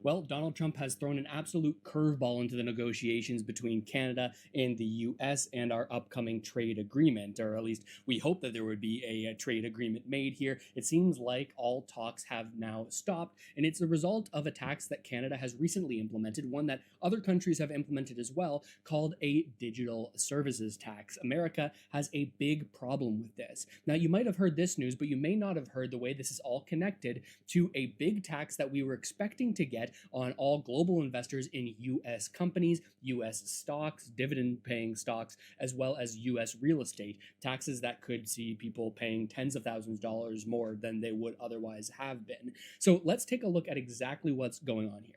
Well, Donald Trump has thrown an absolute curveball into the negotiations between Canada and the US and our upcoming trade agreement, or at least we hope that there would be a trade agreement made here. It seems like all talks have now stopped, and it's a result of a tax that Canada has recently implemented, one that other countries have implemented as well, called a digital services tax. America has a big problem with this. Now, you might have heard this news, but you may not have heard the way this is all connected to a big tax that we were expecting to get on all global investors in US companies, US stocks, dividend paying stocks, as well as US real estate. Taxes that could see people paying tens of thousands of dollars more than they would otherwise have been. So let's take a look at exactly what's going on here.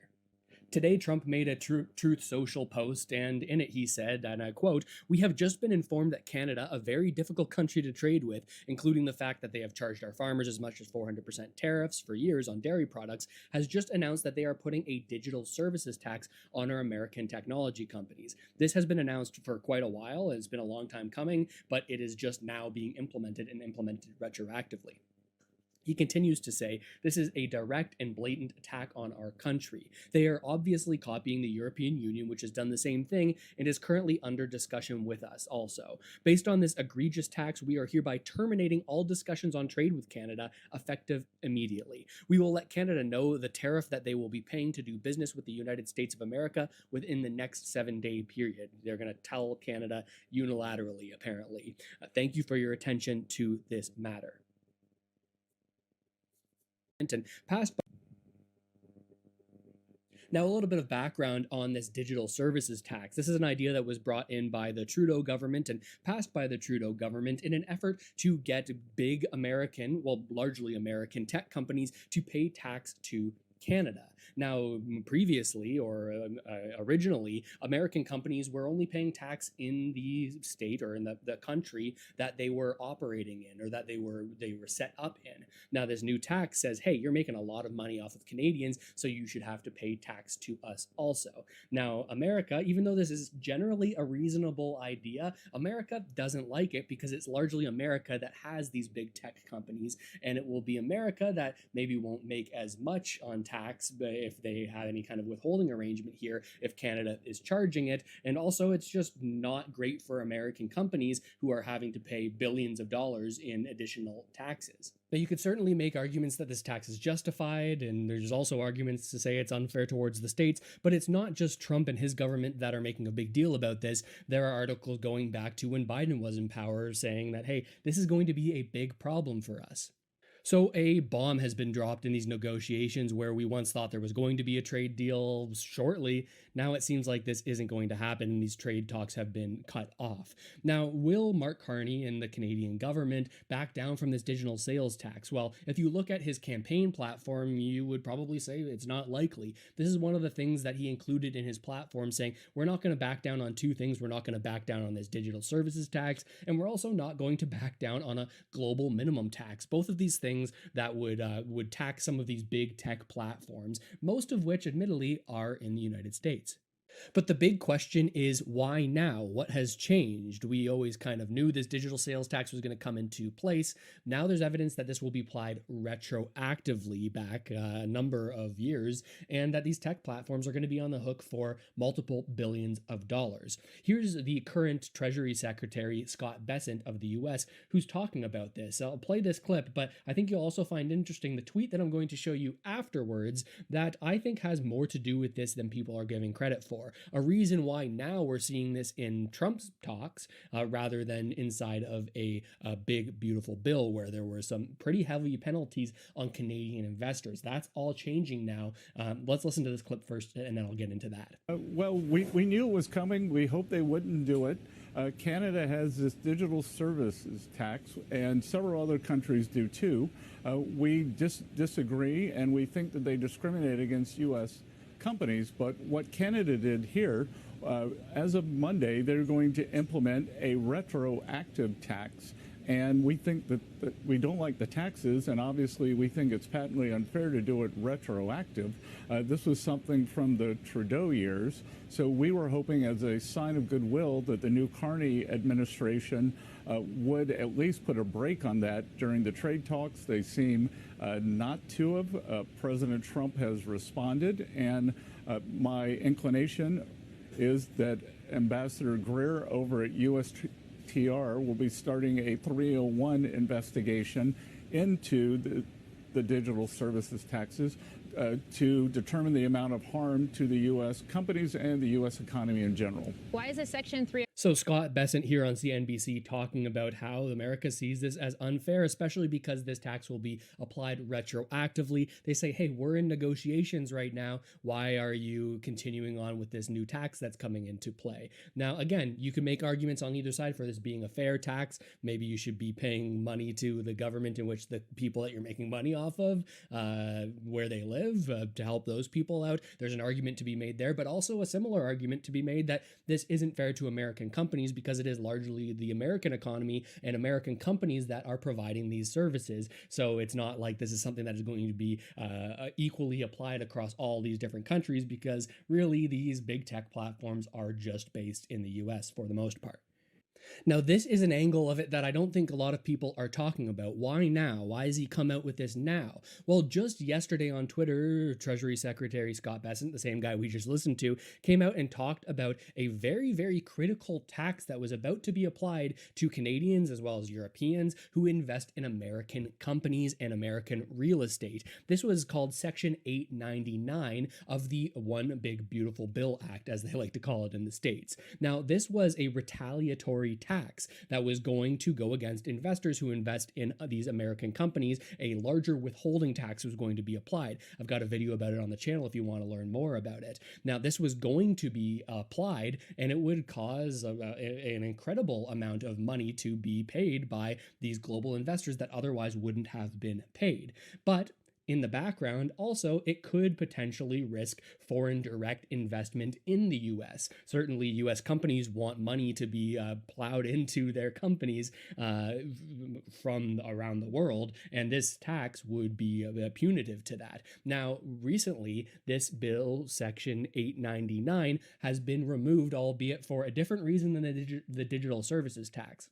Today, Trump made a Truth Social post, and in it he said, and I quote, "We have just been informed that Canada, a very difficult country to trade with, including the fact that they have charged our farmers as much as 400% tariffs for years on dairy products, has just announced that they are putting a digital services tax on our American technology companies. This has been announced for quite a while, and it's been a long time coming, but it is just now being implemented and implemented retroactively." He continues to say, "This is a direct and blatant attack on our country. They are obviously copying the European Union, which has done the same thing and is currently under discussion with us also. Based on this egregious tax, we are hereby terminating all discussions on trade with Canada, effective immediately. We will let Canada know the tariff that they will be paying to do business with the United States of America within the next 7-day period." They're going to tell Canada unilaterally, apparently. Thank you for your attention to this matter. And passed. Now, a little bit of background on this digital services tax. This is an idea that was brought in by the Trudeau government and passed by the Trudeau government in an effort to get big American, well, largely American tech companies to pay tax to Canada. Now, previously or originally, American companies were only paying tax in the state or in the country that they were operating in or that they were set up in. Now, this new tax says, hey, you're making a lot of money off of Canadians, so you should have to pay tax to us also. Now, America, even though this is generally a reasonable idea, America doesn't like it because it's largely America that has these big tech companies, and it will be America that maybe won't make as much on tax if they had any kind of withholding arrangement here if Canada is charging it. And also, it's just not great for American companies who are having to pay billions of dollars in additional taxes. Now, you could certainly make arguments that this tax is justified, and there's also arguments to say it's unfair towards the states, but it's not just Trump and his government that are making a big deal about this. There are articles going back to when Biden was in power saying that, hey, this is going to be a big problem for us. So a bomb has been dropped in these negotiations where we once thought there was going to be a trade deal shortly. Now it seems like this isn't going to happen and these trade talks have been cut off. Now, will Mark Carney and the Canadian government back down from this digital sales tax? Well, if you look at his campaign platform, you would probably say it's not likely. This is one of the things that he included in his platform, saying we're not going to back down on two things. We're not going to back down on this digital services tax, and we're also not going to back down on a global minimum tax. Both of these things that would tax some of these big tech platforms, most of which admittedly are in the United States. But the big question is, why now? What has changed? We always kind of knew this digital sales tax was going to come into place. Now there's evidence that this will be applied retroactively back a number of years, and that these tech platforms are going to be on the hook for multiple billions of dollars. Here's the current Treasury Secretary, Scott Bessent of the US, who's talking about this. I'll play this clip, but I think you'll also find interesting the tweet that I'm going to show you afterwards that I think has more to do with this than people are giving credit for. A reason why now we're seeing this in Trump's talks rather than inside of a big, beautiful bill where there were some pretty heavy penalties on Canadian investors. That's all changing now. Let's listen to this clip first, and then I'll get into that. Well, we knew it was coming. We hoped they wouldn't do it. Canada has this digital services tax, and several other countries do too. We disagree, and we think that they discriminate against U.S. companies. But what Canada did here, as of Monday, they're going to implement a retroactive tax. And we think that we don't like the taxes, and obviously we think it's patently unfair to do it retroactive. This was something from the Trudeau years, so we were hoping as a sign of goodwill that the new Carney administration would at least put a break on that during the trade talks. They seem not to have. President Trump has responded, and my inclination is that Ambassador Greer over at USTR will be starting a 301 investigation into the digital services taxes to determine the amount of harm to the U.S. companies and the U.S. economy in general. Why is a Section 3? So Scott Bessent here on CNBC talking about how America sees this as unfair, especially because this tax will be applied retroactively. They say, hey, we're in negotiations right now. Why are you continuing on with this new tax that's coming into play? Now, again, you can make arguments on either side for this being a fair tax. Maybe you should be paying money to the government in which the people that you're making money off of, where they live, to help those people out. There's an argument to be made there, but also a similar argument to be made that this isn't fair to American companies because it is largely the American economy and American companies that are providing these services. So it's not like this is something that is going to be equally applied across all these different countries, because really these big tech platforms are just based in the US for the most part. Now, this is an angle of it that I don't think a lot of people are talking about. Why now? Why has he come out with this now? Well, just yesterday on Twitter, Treasury Secretary Scott Bessent, the same guy we just listened to, came out and talked about a very, very critical tax that was about to be applied to Canadians as well as Europeans who invest in American companies and American real estate. This was called Section 899 of the One Big Beautiful Bill Act, as they like to call it in the States. Now, this was a retaliatory tax that was going to go against investors who invest in these American companies. A larger withholding tax was going to be applied. I've got a video about it on the channel if you want to learn more about it. Now, this was going to be applied, and it would cause an incredible amount of money to be paid by these global investors that otherwise wouldn't have been paid. But in the background, also, it could potentially risk foreign direct investment in the U.S. Certainly, U.S. companies want money to be plowed into their companies from around the world, and this tax would be punitive to that. Now, recently, this bill, Section 899, has been removed, albeit for a different reason than the digital services tax.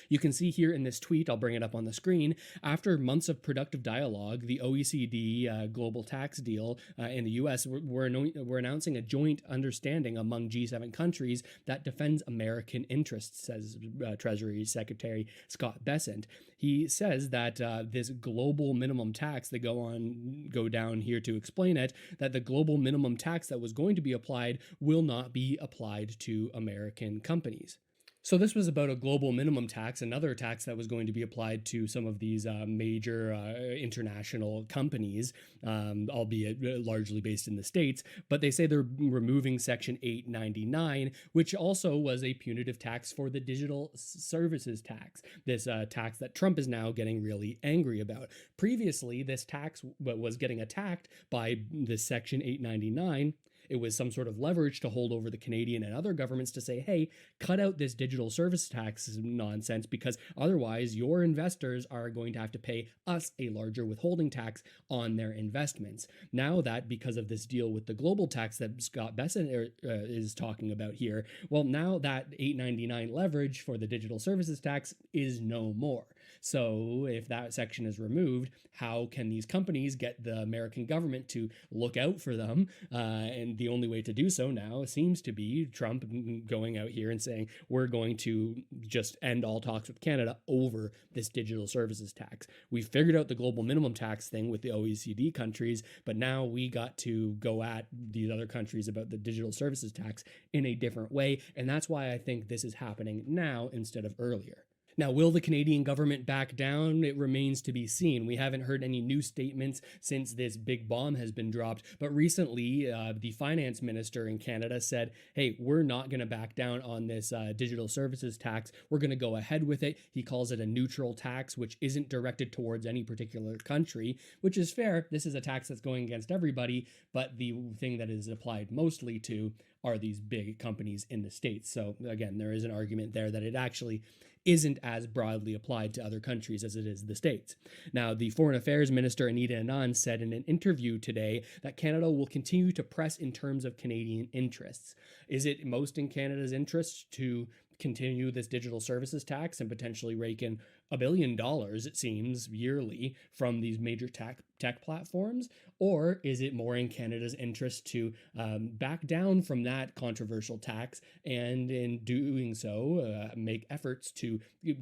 You can see here in this tweet, I'll bring it up on the screen, after months of productive dialogue, the OECD global tax deal in the US, we're announcing a joint understanding among G7 countries that defends American interests, says Treasury Secretary Scott Bessent. He says that this global minimum tax, they go down here to explain it, that the global minimum tax that was going to be applied will not be applied to American companies. So this was about a global minimum tax, another tax that was going to be applied to some of these major international companies, albeit largely based in the States. But they say they're removing Section 899, which also was a punitive tax for the digital services tax, this tax that Trump is now getting really angry about. Previously, this tax was getting attacked by this Section 899. It was some sort of leverage to hold over the Canadian and other governments to say, hey, cut out this digital service tax nonsense, because otherwise your investors are going to have to pay us a larger withholding tax on their investments. Now that, because of this deal with the global tax that Scott Bessent is talking about here, well, now that 899 leverage for the digital services tax is no more. So if that section is removed, how can these companies get the American government to look out for them? And the only way to do so now seems to be Trump going out here and saying, we're going to just end all talks with Canada over this digital services tax. We figured out the global minimum tax thing with the OECD countries, but now we got to go at these other countries about the digital services tax in a different way. And that's why I think this is happening now instead of earlier. Now, will the Canadian government back down? It remains to be seen. We haven't heard any new statements since this big bomb has been dropped. But recently, the finance minister in Canada said, hey, we're not going to back down on this digital services tax. We're going to go ahead with it. He calls it a neutral tax, which isn't directed towards any particular country, which is fair. This is a tax that's going against everybody. But the thing that is applied mostly to are these big companies in the States. So again, there is an argument there that it actually isn't as broadly applied to other countries as it is the States. Now, the Foreign Affairs Minister Anita Anand said in an interview today that Canada will continue to press in terms of Canadian interests. Is it most in Canada's interest to continue this digital services tax and potentially rake in $1 billion, it seems, yearly from these major tech platforms? Or is it more in Canada's interest to back down from that controversial tax and in doing so make efforts to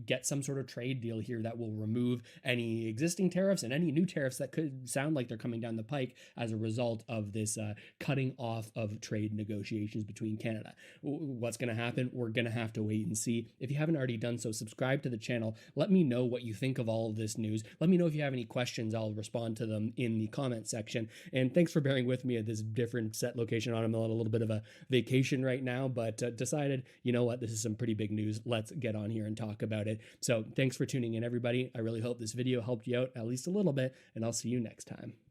get some sort of trade deal here that will remove any existing tariffs and any new tariffs that could sound like they're coming down the pike as a result of this cutting off of trade negotiations between Canada? What's going to happen? We're going to have to wait and see. If you haven't already done so, subscribe to the channel. Let me know what you think of all of this news. Let me know if you have any questions. I'll respond to them in the comment section. And thanks for bearing with me at this different set location. I'm on a little bit of a vacation right now, but decided, you know what, this is some pretty big news. Let's get on here and talk about it. So thanks for tuning in, everybody. I really hope this video helped you out at least a little bit, and I'll see you next time.